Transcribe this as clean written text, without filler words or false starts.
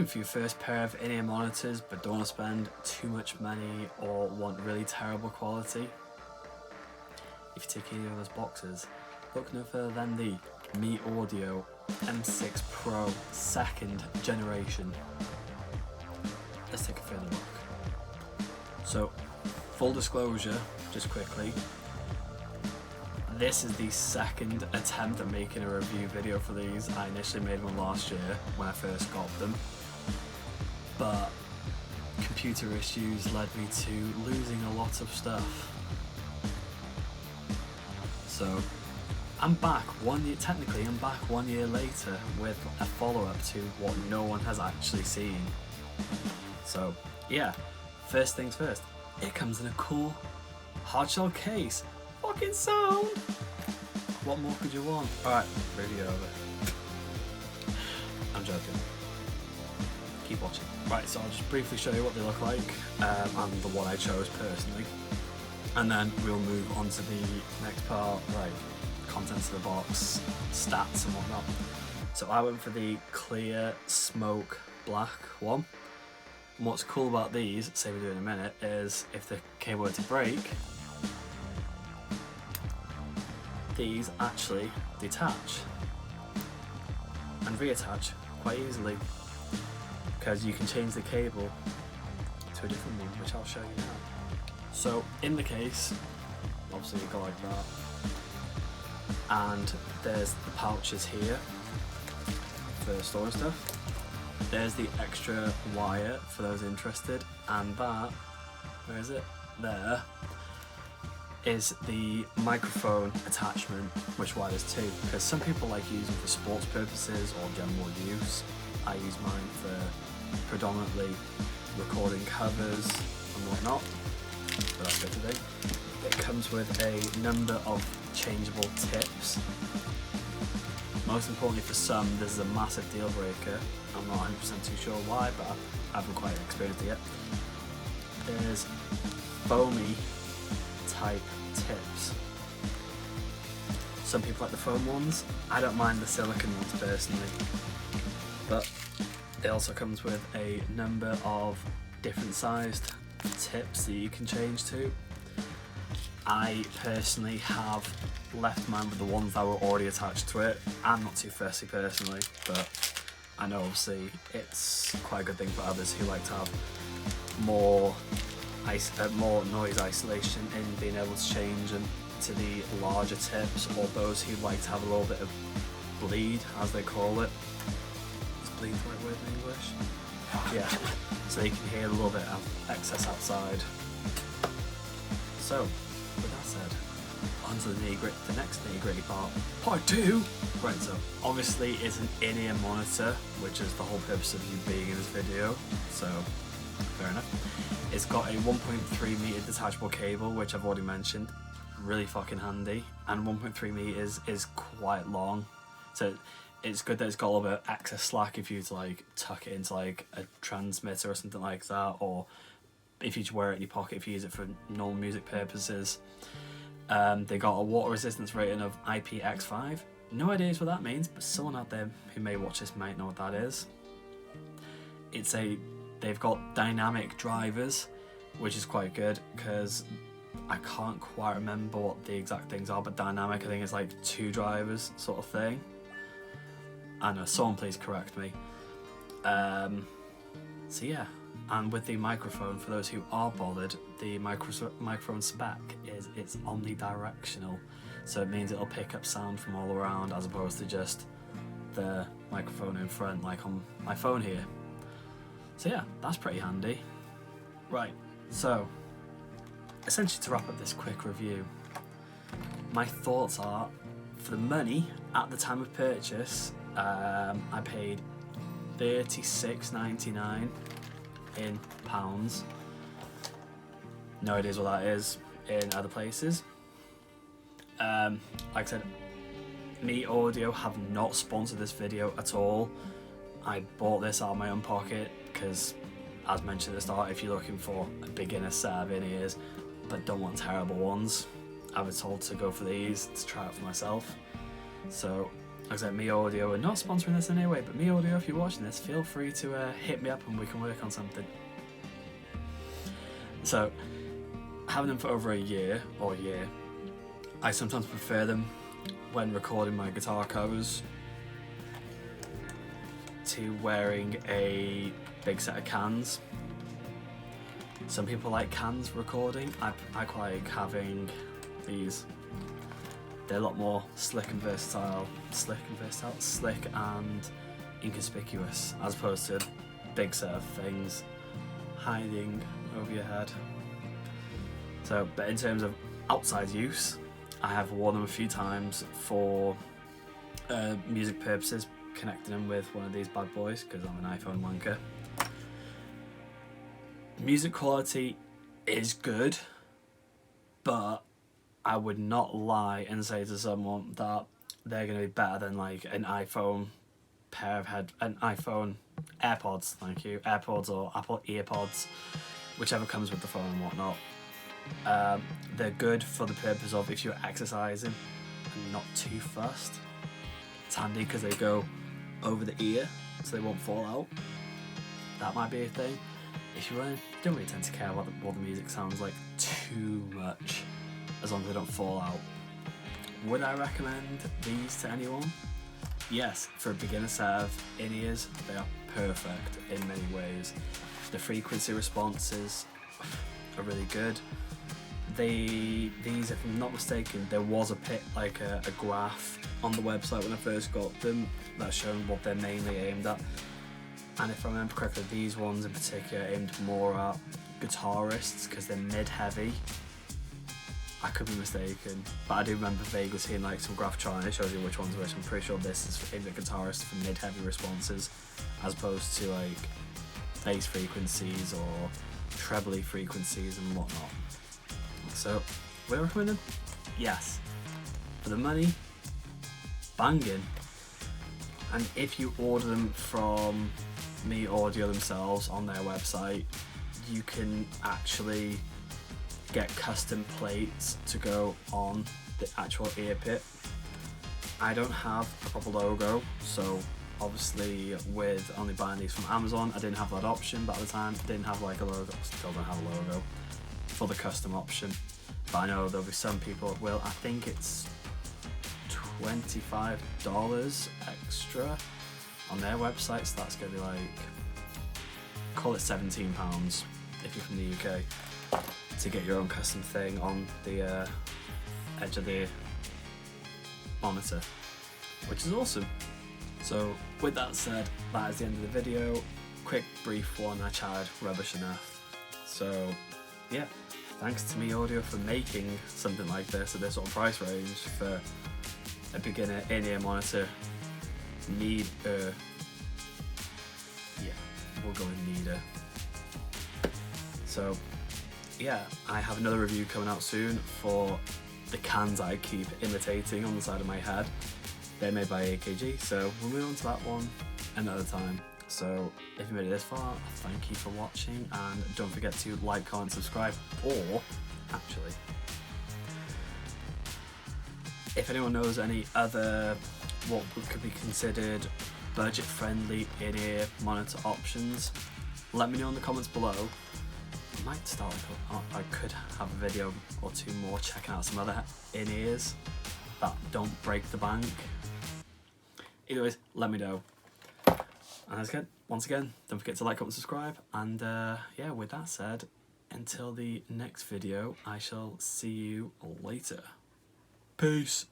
looking for your first pair of in-ear monitors but don't want to spend too much money or want really terrible quality, if you tick any of those boxes, look no further than the Mee Audio M6 Pro 2nd generation. Let's take a further look. So, full disclosure, just quickly, this is the second attempt at making a review video for these. I initially made one last year when I first got them, but computer issues led me to losing a lot of stuff. So I'm back 1 year, technically I'm back 1 year later with a follow-up to what no one has actually seen. So yeah, first things first, it comes in a cool hardshell case. Fucking sound! What more could you want? Alright, review over. I'm joking. Keep watching. Right, so I'll just briefly show you what they look like, and the one I chose personally. And then we'll move on to the next part, like contents of the box, stats and whatnot. So I went for the clear smoke black one. And what's cool about these, say we do in a minute, is if the cable were to break, these actually detach and reattach quite easily, because you can change the cable to a different one, which I'll show you now. So in the case, obviously you go like that, and there's the pouches here for storing stuff. There's the extra wire for those interested, and that, where is it? There is the microphone attachment, which why there's two, because some people like using for sports purposes or general use. I use mine for predominantly recording covers and whatnot, but that's good today. It comes with a number of changeable tips. Most importantly for some, this is a massive deal breaker. I'm not 100% too sure why, but I haven't quite experienced it yet. There's foamy type tips. Some people like the foam ones. I don't mind the silicone ones personally, but it also comes with a number of different sized tips that you can change to. I personally have left mine with the ones that were already attached to it. I'm not too fussy personally, but I know obviously it's quite a good thing for others who like to have more noise isolation in being able to change them to the larger tips, or those who like to have a little bit of bleed, as they call it. Is bleed the right word in English? Yeah, so you can hear a little bit of excess outside. So, with that said, on to the next nitty-gritty part, part 2! Right, so obviously it's an in-ear monitor, which is the whole purpose of you being in this video, so fair enough. It's got a 1.3 meter detachable cable, which I've already mentioned, really fucking handy, and 1.3 meters is quite long, so it's good that it's got a little bit of excess slack if you to like tuck it into like a transmitter or something like that, or if you just wear it in your pocket if you use it for normal music purposes. They got a water resistance rating of IPX5. No ideas what that means, but someone out there who may watch this might know what that is. They've got dynamic drivers, which is quite good, because I can't quite remember what the exact things are, but dynamic I think is like 2 drivers sort of thing. I know, someone please correct me. So yeah, and with the microphone, for those who are bothered, the microphone spec is it's omnidirectional, so it means it'll pick up sound from all around as opposed to just the microphone in front like on my phone here. So yeah, that's pretty handy. Right, so essentially to wrap up this quick review, my thoughts are, for the money at the time of purchase, I paid $36.99 in pounds. No ideas what that is in other places. Like I said, Mee Audio have not sponsored this video at all. I bought this out of my own pocket because, as mentioned at the start, if you're looking for a beginner set of in-ears but don't want terrible ones, I was told to go for these to try it for myself. So like I said, Mee Audio are not sponsoring this in any way, but Mee Audio, if you're watching this, feel free to hit me up and we can work on something. So, having them for over a year, I sometimes prefer them when recording my guitar covers to wearing a big set of cans. Some people like cans recording. I quite like having these. They're a lot more slick and inconspicuous, as opposed to a big set of things hiding over your head. So, but in terms of outside use, I have worn them a few times for music purposes, connecting them with one of these bad boys because I'm an iPhone wanker. Music quality is good, but I would not lie and say to someone that they're going to be better than like an iPhone iPhone AirPods, thank you, AirPods or Apple EarPods, whichever comes with the phone and whatnot. They're good for the purpose of if you're exercising and not too fussed. It's handy because they go over the ear so they won't fall out. That might be a thing. If you don't really tend to care what the music sounds like too much, as long as they don't fall out. Would I recommend these to anyone? Yes, for a beginner set of in-ears, they are perfect in many ways. The frequency responses are really good. These, if I'm not mistaken, there was a graph on the website when I first got them that showed what they're mainly aimed at. And if I remember correctly, these ones in particular aimed more at guitarists because they're mid-heavy. I could be mistaken, but I do remember vaguely seeing like some graph chart and it shows you which one's which. I'm pretty sure this is aimed at guitarists for mid-heavy responses, as opposed to like bass frequencies or trebly frequencies and whatnot. So, would I recommend them? Yes. For the money, banging. And if you order them from Mee Audio themselves on their website, you can actually get custom plates to go on the actual ear pit. I don't have a proper logo, so obviously with only buying these from Amazon, I didn't have that option, but at the time I didn't have like a logo, still don't have a logo for the custom option. But I know there'll be some people that will. I think it's $25 extra on their website, so that's going to be like, call it £17 if you're from the UK, to get your own custom thing on the edge of the monitor, which is awesome. So with that said, that is the end of the video. Quick brief one, I chatted rubbish enough. So yeah, thanks to Mee Audio for making something like this at this sort of price range for a beginner in-ear monitor. We'll go with needer. So yeah, I have another review coming out soon for the cans I keep imitating on the side of my head. They're made by AKG, so we'll move on to that one another time. So if you made it this far, thank you for watching, and don't forget to like, comment, subscribe, or actually, if anyone knows any other what could be considered budget-friendly in-ear monitor options, let me know in the comments below. I might start, I could have a video or two more checking out some other in-ears that don't break the bank. Either ways, let me know. And that's good. Once again, don't forget to like, comment, subscribe, and yeah, with that said, until the next video, I shall see you later. Peace.